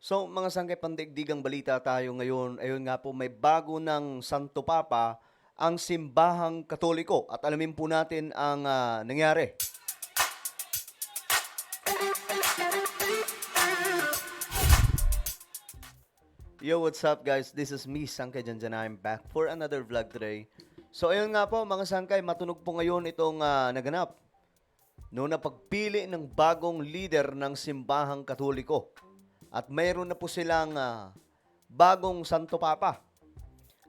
So, mga sangkay pandaigdigang balita tayo ngayon. Ayun nga po, may bago ng Santo Papa ang simbahang Katoliko at alamin po natin ang nangyari. Yo, what's up guys? This is me, Sangkay Janjan. I'm back for another vlog today. So, ayun nga po mga sangkay, matunog po ngayon itong naganap noong napagpili ng bagong leader ng simbahang Katoliko. At mayroon na po silang bagong Santo Papa.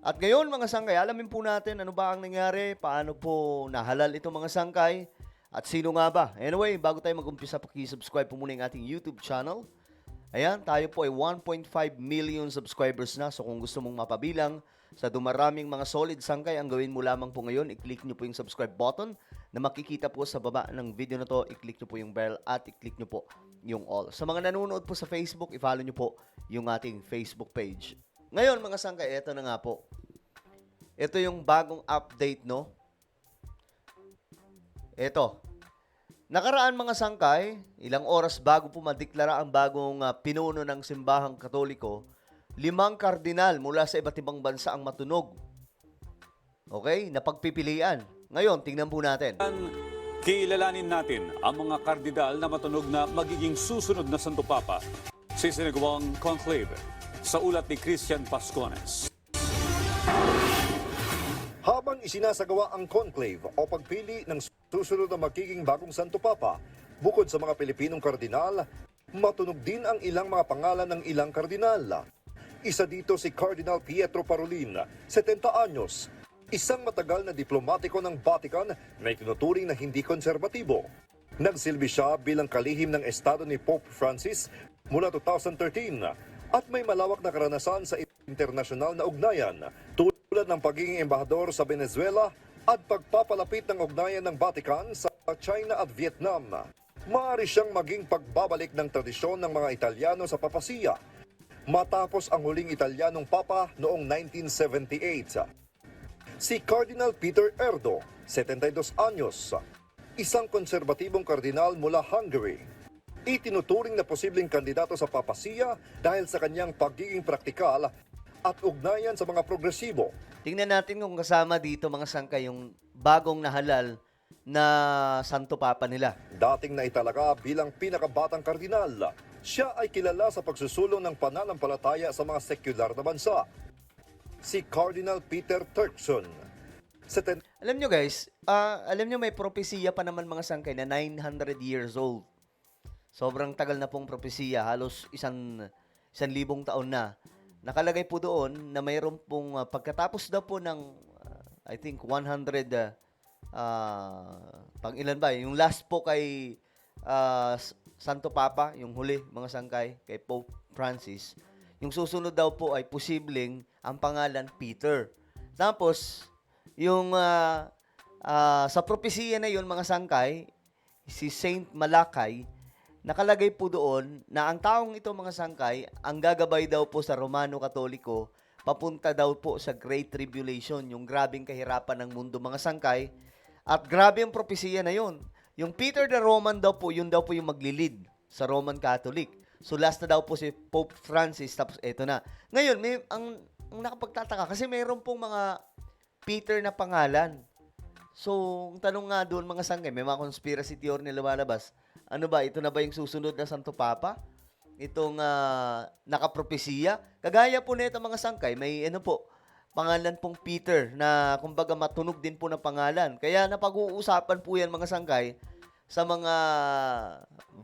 At ngayon mga sangkay, alamin po natin ano ba ang nangyari, paano po nahalal itong mga sangkay, at sino nga ba. Anyway, bago tayo mag-umpisa, subscribe po muna yung ating YouTube channel. Ayan, tayo po ay 1.5 million subscribers na. So kung gusto mong mapabilang sa dumaraming mga solid sangkay, ang gawin mo lamang po ngayon, i-click nyo po yung subscribe button na makikita po sa baba ng video na to. I-click nyo po yung bell at i-click nyo po yung all. Sa mga nanonood po sa Facebook, i-follow nyo po yung ating Facebook page. Ngayon mga sangkay, eto na nga po. Ito yung bagong update, no? Eto. Nakaraan mga sangkay, ilang oras bago po madeklara ang bagong pinuno ng simbahang Katoliko, 5 kardinal mula sa iba't ibang bansa ang matunog. Okay? Napagpipilian. Ngayon, tingnan po natin. Kilalanin natin ang mga kardinal na matunog na magiging susunod na Santo Papa sa isinagawang conclave sa ulat ni Christian Pascones. Habang isinasagawa ang conclave o pagpili ng susunod na magiging bagong Santo Papa, bukod sa mga Pilipinong kardinal, matunog din ang ilang mga pangalan ng ilang kardinal. Isa dito si Cardinal Pietro Parolin, 70 anyos, isang matagal na diplomatiko ng Vatican na itinuturing na hindi konserbatibo. Nagsilbi siya bilang kalihim ng estado ni Pope Francis mula 2013 at may malawak na karanasan sa internasyonal na ugnayan, tulad ng pagiging embahador sa Venezuela at pagpapalapit ng ugnayan ng Vatican sa China at Vietnam. Maaari siyang maging pagbabalik ng tradisyon ng mga Italyano sa papasiya, matapos ang huling Italianong Papa noong 1978. Si Cardinal Peter Erdo, 72 anyos, isang konserbatibong kardinal mula Hungary. Itinuturing na posibleng kandidato sa papasiya dahil sa kanyang pagiging praktikal at ugnayan sa mga progresibo. Tingnan natin kung kasama dito mga sangkay yung bagong nahalal na Santo Papa nila. Dating naitalaga bilang pinakabatang kardinal, siya ay kilala sa pagsusulong ng pananampalataya sa mga sekular na bansa. Si Cardinal Peter Turkson. Alam nyo guys, alam nyo may propesiya pa naman mga sangkay na 900 years old. Sobrang tagal na pong propesiya, halos 1,000 taon na. Nakalagay po doon na mayroon pong pagkatapos daw po ng I think 100 pang ilan ba? Yung last po kay Santo Papa, yung huli mga sangkay kay Pope Francis. Yung susunod daw po ay posibleng ang pangalan Peter. Tapos yung sa propesiya na yun mga sangkay, si Saint Malakay, nakalagay po doon na ang taong ito mga sangkay, ang gagabay daw po sa Romano Katoliko, papunta daw po sa Great Tribulation, yung grabing kahirapan ng mundo mga sangkay. At grabe ang propesiya na yun. Yung Peter the Roman daw po, yun daw po yung maglilid sa Roman Catholic. So last na daw po si Pope Francis, tapos eto na. Ngayon, ang nakapagtataka, kasi mayroon pong mga Peter na pangalan. So, ang tanong nga doon mga sangkay, may mga conspiracy theory na lumalabas. Ano ba, ito na ba yung susunod na Santo Papa? Itong nakapropesiya? Kagaya po nito mga sangkay, may ano po, pangalan pong Peter na kumbaga matunog din po na pangalan. Kaya napag-uusapan po yan mga sangkay sa mga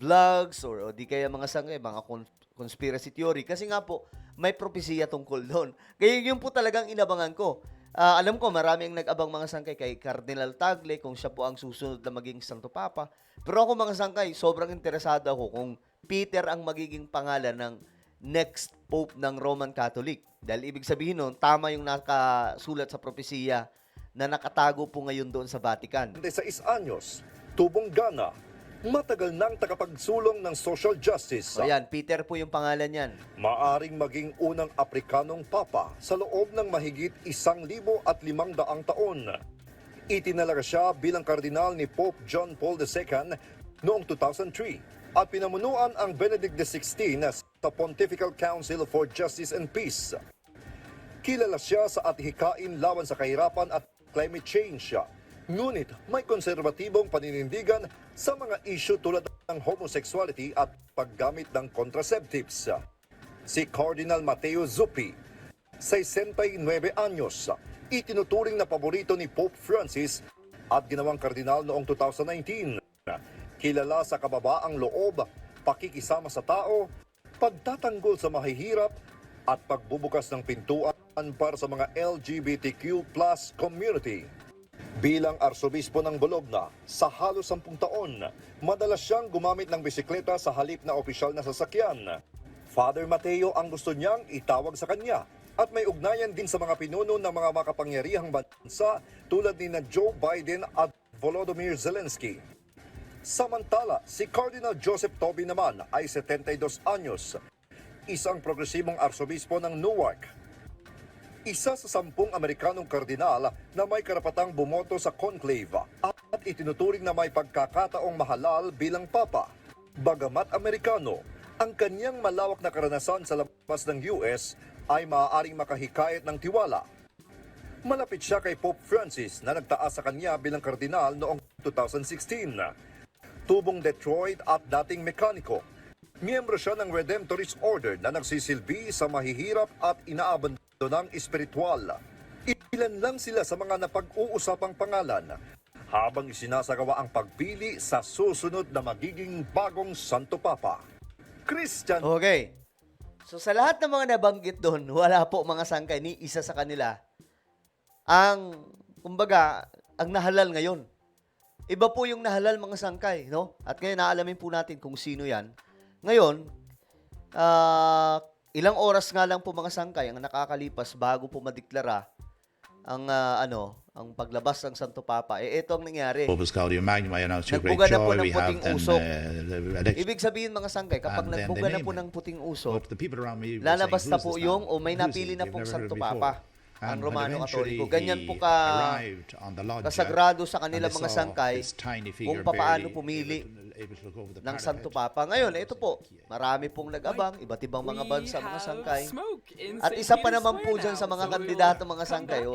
vlogs or di kaya mga sangkay, mga conspiracy theory. Kasi nga po, may propesiya tungkol doon. Kaya yun po talagang inabangan ko. Alam ko, marami ang nag-abang mga sangkay kay Cardinal Tagle kung siya po ang susunod na maging Santo Papa. Pero ako mga sangkay, sobrang interesado ako kung Peter ang magiging pangalan ng next Pope ng Roman Catholic. Dahil ibig sabihin nun, tama yung nakasulat sa propesiya na nakatago po ngayon doon sa Vatican. 16 anyos, tubong gana, matagal nang tagapagsulong ng social justice. So yan, Peter po yung pangalan yan. Maaring maging unang Aprikanong Papa sa loob ng mahigit 1,500 taon. Itinalaga siya bilang kardinal ni Pope John Paul II noong 2003 at pinamunuan ang Benedict XVI sa Pontifical Council for Justice and Peace. Kilala siya sa atihikain laban sa kahirapan at climate change. Ngunit may konserbatibong paninindigan sa mga issue tulad ng homosexuality at paggamit ng contraceptives. Si Cardinal Mateo Zuppi, 69 anyos, itinuturing na paborito ni Pope Francis at ginawang kardinal noong 2019. Kilala sa kababaang loob, pakikisama sa tao, pagtatanggol sa mahihirap at pagbubukas ng pintuan para sa mga LGBTQ+ community. Bilang arsobispo ng Bologna sa halos 10 taon, madalas siyang gumamit ng bisikleta sa halip na opisyal na sasakyan. Father Mateo ang gusto niyang itawag sa kanya at may ugnayan din sa mga pinuno ng mga makapangyarihang bansa tulad ni na Joe Biden at Volodymyr Zelensky. Samantala, si Cardinal Joseph Toby naman ay 72 anyos, isang progresibong arsobispo ng Newark. Isa sa 10 Amerikanong kardinal na may karapatang bumoto sa conclave at itinuturing na may pagkakataong mahalal bilang papa. Bagamat Amerikano, ang kanyang malawak na karanasan sa labas ng US ay maaaring makahikayat ng tiwala. Malapit siya kay Pope Francis na nagtaas sa kanya bilang kardinal noong 2016. Tubong Detroit at dating mekaniko. Miyembro siya ng Redemptorist Order na nagsisilbi sa mahihirap at inaabandonang espiritual. Ilan lang sila sa mga napag-uusapang pangalan habang isinasagawa ang pagpili sa susunod na magiging bagong Santo Papa. Christian. Okay. So sa lahat ng mga nabanggit doon, wala po mga sangkay ni isa sa kanila ang, kumbaga, ang nahalal ngayon. Iba po yung nahalal mga sangkay, no? At ngayon naalamin po natin kung sino yan. Ngayon, ilang oras nga lang po mga sangkay ang nakakalipas bago po madeklara ang ang paglabas ng Santo Papa. Ito ang nangyari. Corpus Caudium Magnum, I announce your great Nagbuga na po joy. ng We have puting then usok. election. Ibig sabihin mga sangkay, kapag And then nagbuga they na name po him. ng puting usok, But the people around me were lalabas saying, na "Who's po this yung now? o may Who's napili he? na We've pong never Santo heard before." Papa. And Ang when Romano eventually Katoliko. Ganyan po he ka arrived on the lodge, kasagrado sa kanila and they mga saw sangkay this tiny kung figure papaano barely pumili able to look over the ng parapet. Santo Papa. Ngayon, ito po, marami pong nag-abang, iba't ibang mga bansa, mga sangkay. At isa pa naman po dyan sa mga kandidato, mga sangkay.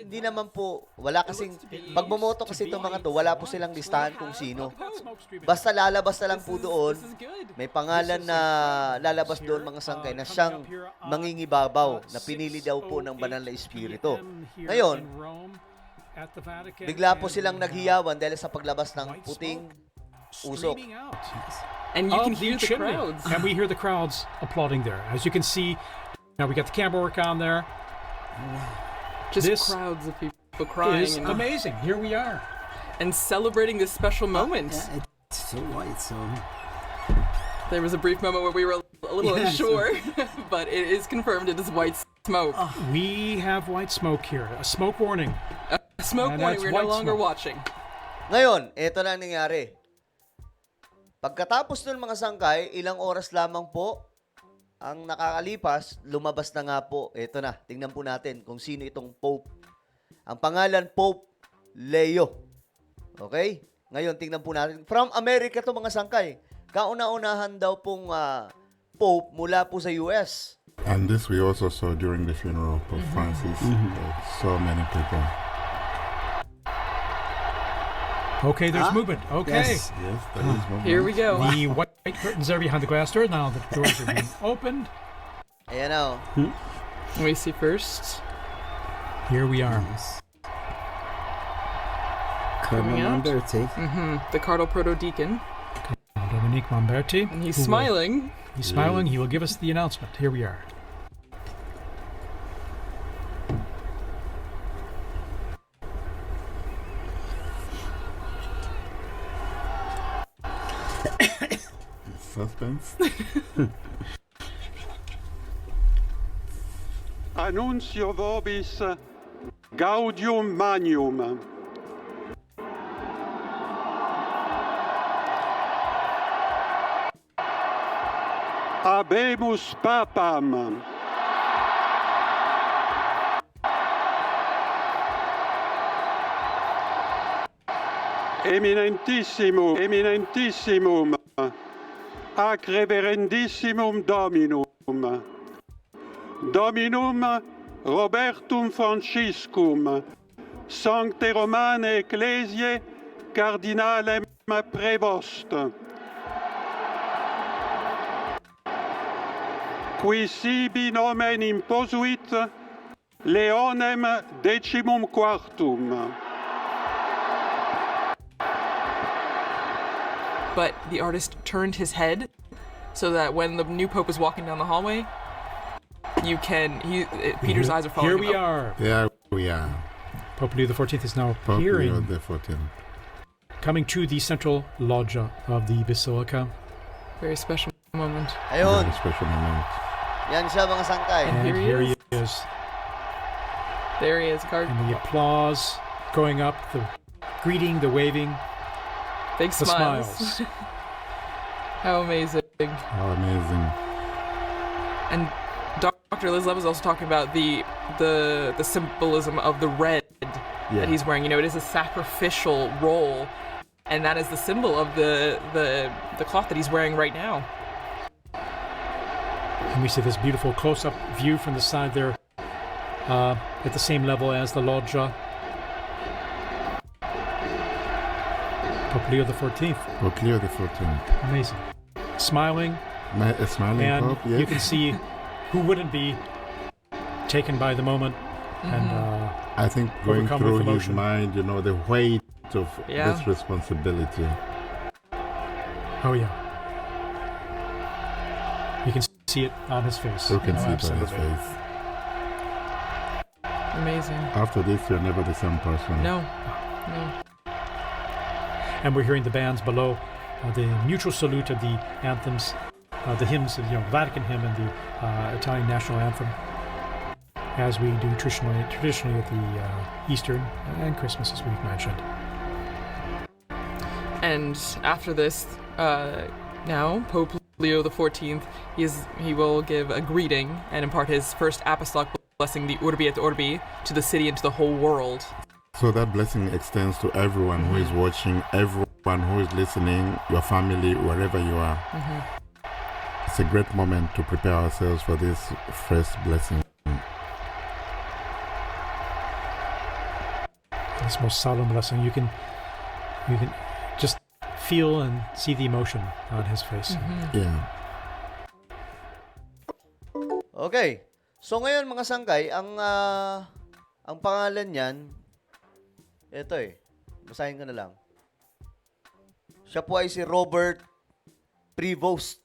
Hindi naman po, wala kasing, pag bumoto kasi itong mga to, wala po silang listahan kung sino. Basta lalabas na lang po doon, may pangalan na lalabas doon mga sangkay na siyang mangingibabaw, na pinili daw po ng banal na espiritu. Ngayon, bigla po silang naghiyawan dahil sa paglabas ng puting usok. And you of can hear the the chimney. crowds. And we hear the crowds applauding there. As you can see, now we got the camera work on there. Just This crowds of people crying Is and, amazing. Here we are. and celebrating this special moment. Yeah, it's so white, so There was a brief moment where we were a little Yes. unsure, but it is confirmed it is white smoke. We have white smoke here. A smoke warning. Smoke And warning, that's we're no white longer smoke. watching. Ngayon, ito na ang nangyari. Pagkatapos ng mga sangkay, ilang oras lamang po ang nakakalipas, lumabas na nga po. Ito na, tingnan po natin kung sino itong Pope. Ang pangalan, Pope Leo. Okay? Ngayon, tingnan po natin. From America to mga sangkay. Kauna-unahan daw pong Pope mula po sa US. And this we also saw during the funeral of Pope Francis. So many people. Okay, there's movement. Okay. yes. Yes, there is movement. Here we go. The white curtains are behind the glass door. Now the doors are being opened. Ayan na. We see first. Here we are. Coming Cardinal out. Lamberti. The Cardinal Proto-Deacon. Dominique Momberti. And he's who will- smiling. He's smiling. He will give us the announcement. Here we are. Suspense. Annuncio vobis Gaudium Magnum. Habemus Papam. Eminentissimum ac reverendissimum Dominum. Dominum Robertum Franciscum, Sancte Romane Ecclesiae, Cardinalem Prevost. Qui sibi nomen imposuit Leonem decimum quartum. But the artist turned his head so that when the new pope is walking down the hallway, Peter's eyes are following Here him we up. are. There we are. Pope Leo XIV is now Pope Leo appearing, the 14th. coming to the central loggia of the Basilica. Very special moment. Ayun. Very special moment. Yan siya mga sangkay. And And here he here he is. There he is, card. And the applause going up, the greeting, the waving, Big the smiles. smiles. How amazing. How amazing. And Dr. Liz Love was also talking about the symbolism of the red that he's wearing. You know, it is a sacrificial role, and that is the symbol of the cloth that he's wearing right now. And we see this beautiful close-up view from the side there, at the same level as the loggia. Pope Leo XIV, Pope Leo the 14th. amazing, smiling, A smiling and Pope, yes. you can see who wouldn't be taken by the moment and I think going overcome through with his emotion. mind, the weight of Yeah. this responsibility. oh yeah, you can see it on his face. You can Oh, see it on his absolutely. face. Amazing. After this, you're never the same person. No. And we're hearing the bands below, the mutual salute of the anthems, the hymns, Vatican hymn and the Italian national anthem, as we do traditionally at the Easter and Christmas, as we've mentioned. And after this, now Pope Leo XIV, he will give a greeting and impart his first apostolic blessing, the Urbi et Orbi, to the city and to the whole world. So that blessing extends to everyone who is watching, everyone who is listening, your family, wherever you are. It's a great moment to prepare ourselves for this first blessing. This most solemn blessing, you can just feel and see the emotion on his face. Yeah. Okay. So ngayon mga sangkay, ang pangalan niyan, ito basahin ko na lang. Siya po ay si Robert Prevost,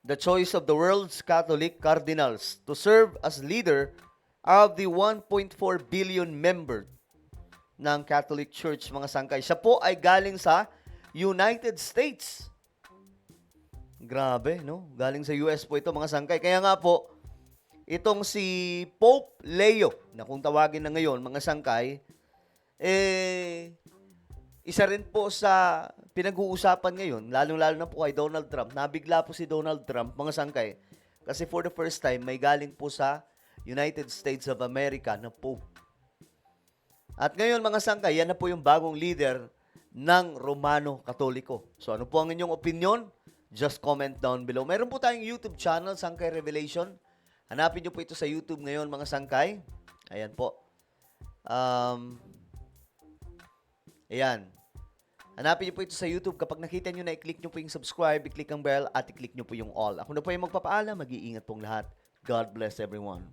the choice of the world's Catholic cardinals to serve as leader of the 1.4 billion member ng Catholic Church, mga sangkay. Siya po ay galing sa United States. Grabe, no? Galing sa US po ito, mga sangkay. Kaya nga po, itong si Pope Leo, na kung tawagin na ngayon, mga sangkay, isa rin po sa pinag-uusapan ngayon, lalong-lalo na po kay Donald Trump. Nabigla po si Donald Trump, mga sangkay, kasi for the first time, may galing po sa United States of America na Pope. At ngayon, mga sangkay, yan na po yung bagong leader ng Romano Katoliko. So, ano po ang inyong opinion? Just comment down below. Meron po tayong YouTube channel, Sangkay Revelation. Hanapin nyo po ito sa YouTube ngayon, mga sangkay. Ayan po. Ayan. Hanapin nyo po ito sa YouTube. Kapag nakita nyo na, i-click nyo po yung subscribe, i-click ang bell, at i-click nyo po yung all. Ako na po yung magpapaalam. Mag-iingat pong lahat. God bless everyone.